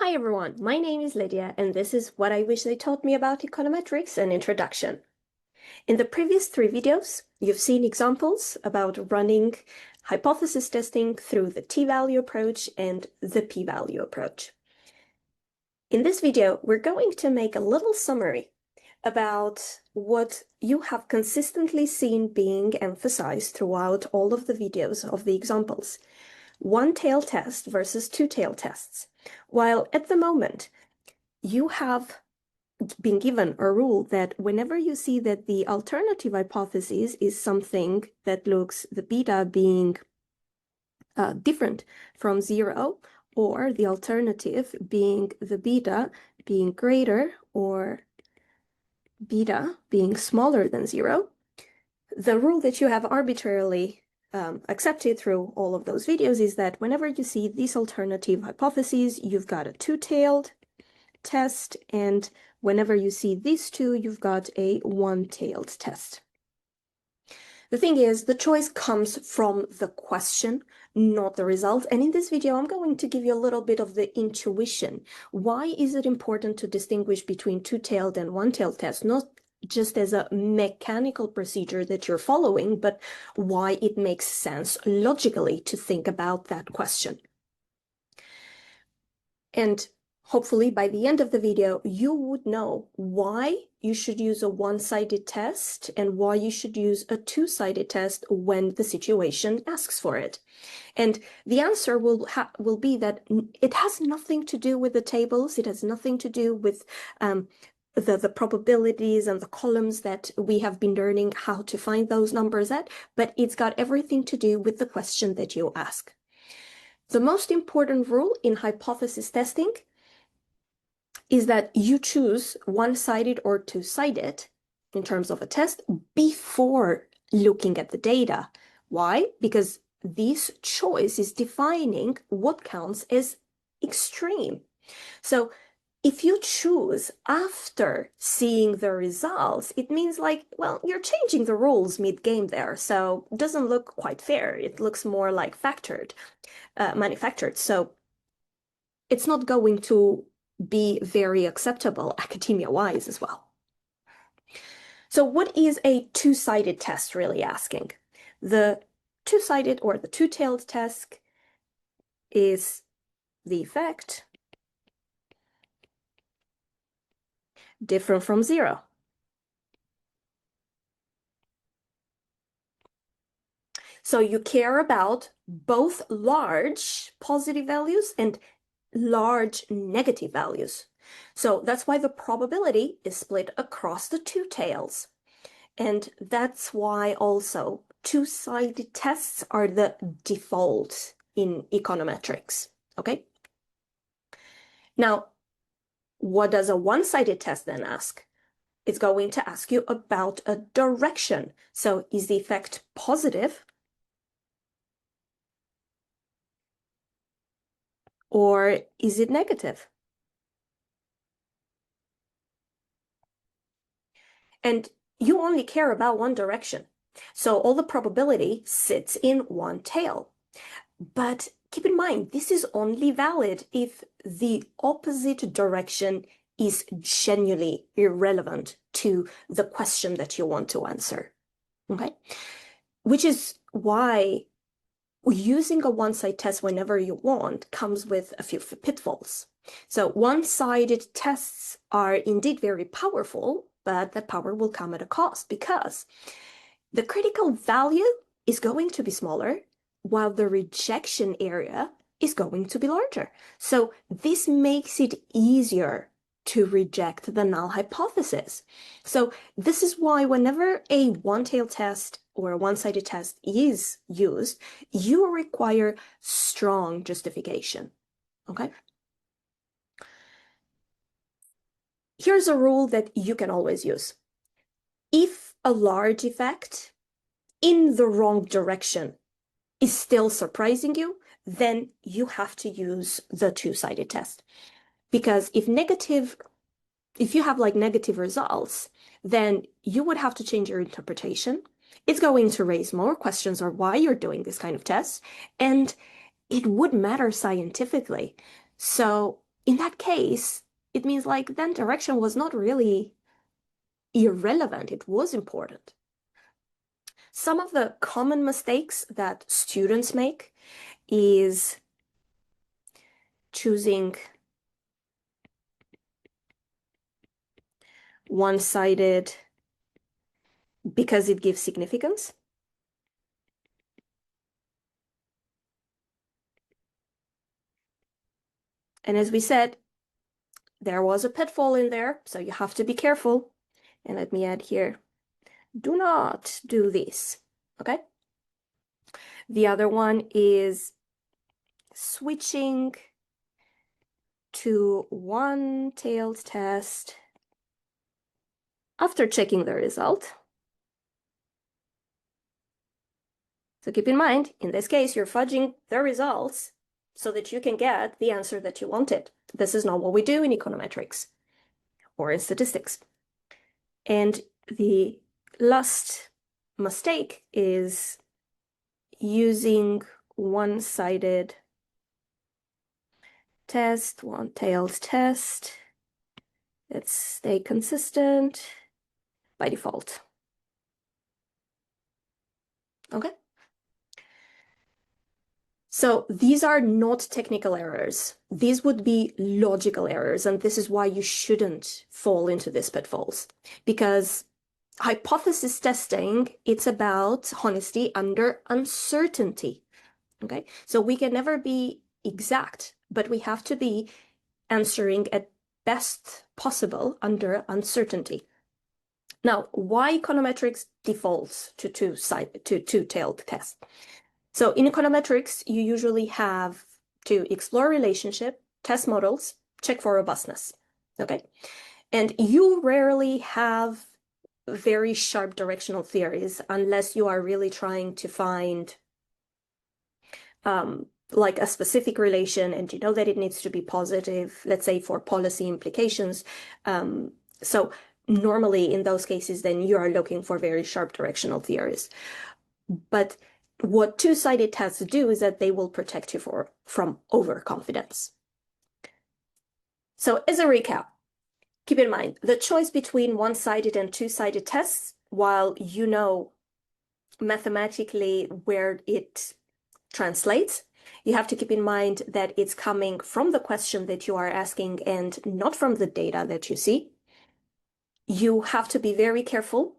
Hi everyone, my name is Lydia, and this is what I wish they taught me about econometrics and introduction. In the previous 3 videos, you've seen examples about running hypothesis testing through the t-value approach and the p-value approach. In this video, we're going to make a little summary about what you have consistently seen being emphasized throughout all of the videos of the examples. One-tail test versus two-tail tests. While at the moment, you have been given a rule that whenever you see that the alternative hypothesis is something that looks the beta being different from 0, or the alternative being the beta being greater or beta being smaller than 0, the rule that you have arbitrarily accepted through all of those videos is that whenever you see these alternative hypotheses, you've got a two-tailed test, and whenever you see these two, you've got a one-tailed test. The thing is, the choice comes from the question, not the result. And in this video, I'm going to give you a little bit of the intuition. Why is it important to distinguish between two-tailed and one-tailed tests? Not just as a mechanical procedure that you're following, but why it makes sense logically to think about that question. And hopefully by the end of the video, you would know why you should use a one-sided test and why you should use a two-sided test when the situation asks for it. And the answer will be that it has nothing to do with the tables. It has nothing to do with the probabilities and the columns that we have been learning how to find those numbers at, but it's got everything to do with the question that you ask. The most important rule in hypothesis testing is that you choose one-sided or two-sided in terms of a test before looking at the data. Why? Because this choice is defining what counts as extreme. So if you choose after seeing the results, it means like, well, you're changing the rules mid-game there, so it doesn't look quite fair. It looks more like manufactured. So it's not going to be very acceptable academia-wise as well. So what is a two-sided test really asking? The two-sided or the two-tailed test is the effect different from 0. So you care about both large positive values and large negative values. So that's why the probability is split across the two tails. And that's why also two-sided tests are the default in econometrics, okay? Now, what does a one-sided test then ask? It's going to ask you about a direction. So is the effect positive or is it negative? And you only care about one direction. So all the probability sits in one tail. But keep in mind, this is only valid if the opposite direction is genuinely irrelevant to the question that you want to answer, okay? Which is why using a one-sided test whenever you want comes with a few pitfalls. So one-sided tests are indeed very powerful, but that power will come at a cost because the critical value is going to be smaller while the rejection area is going to be larger. So this makes it easier to reject the null hypothesis. So this is why whenever a one-tail test or a one-sided test is used, you require strong justification, okay? Here's a rule that you can always use. If a large effect in the wrong direction is still surprising you, then you have to use the two-sided test. Because if you have like negative results, then you would have to change your interpretation. It's going to raise more questions on why you're doing this kind of test, and it would matter scientifically. So in that case, it means like then direction was not really irrelevant, it was important. Some of the common mistakes that students make is choosing one-sided because it gives significance. And as we said, there was a pitfall in there, so you have to be careful. And let me add here, do not do this, okay? The other one is switching to one-tailed test after checking the result. So keep in mind, in this case, you're fudging the results so that you can get the answer that you wanted. This is not what we do in econometrics or in statistics. And the last mistake is using one-sided test, one-tailed test. Let's stay consistent by default. Okay. So these are not technical errors. These would be logical errors, and this is why you shouldn't fall into these pitfalls. Because hypothesis testing, it's about honesty under uncertainty. Okay, so we can never be exact, but we have to be answering at best possible under uncertainty. Now, why econometrics defaults to two-tailed tests? So in econometrics, you usually have to explore relationship, test models, check for robustness, okay? And you rarely have very sharp directional theories unless you are really trying to find like a specific relation and you know that it needs to be positive, let's say for policy implications. So normally in those cases, then you are looking for very sharp directional theories. But what two-sided tests do is that they will protect you from overconfidence. So as a recap, keep in mind the choice between one-sided and two-sided tests, while you know mathematically where it translates, you have to keep in mind that it's coming from the question that you are asking and not from the data that you see. You have to be very careful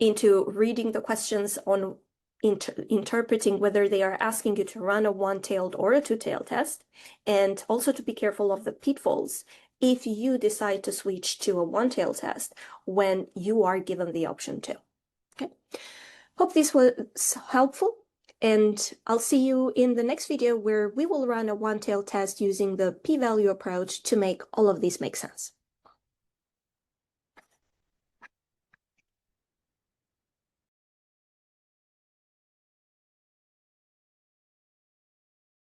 into reading the questions on interpreting whether they are asking you to run a one-tailed or a two-tailed test, and also to be careful of the pitfalls if you decide to switch to a one-tailed test when you are given the option to. Okay. Hope this was helpful, and I'll see you in the next video where we will run a one-tailed test using the p-value approach to make all of these make sense.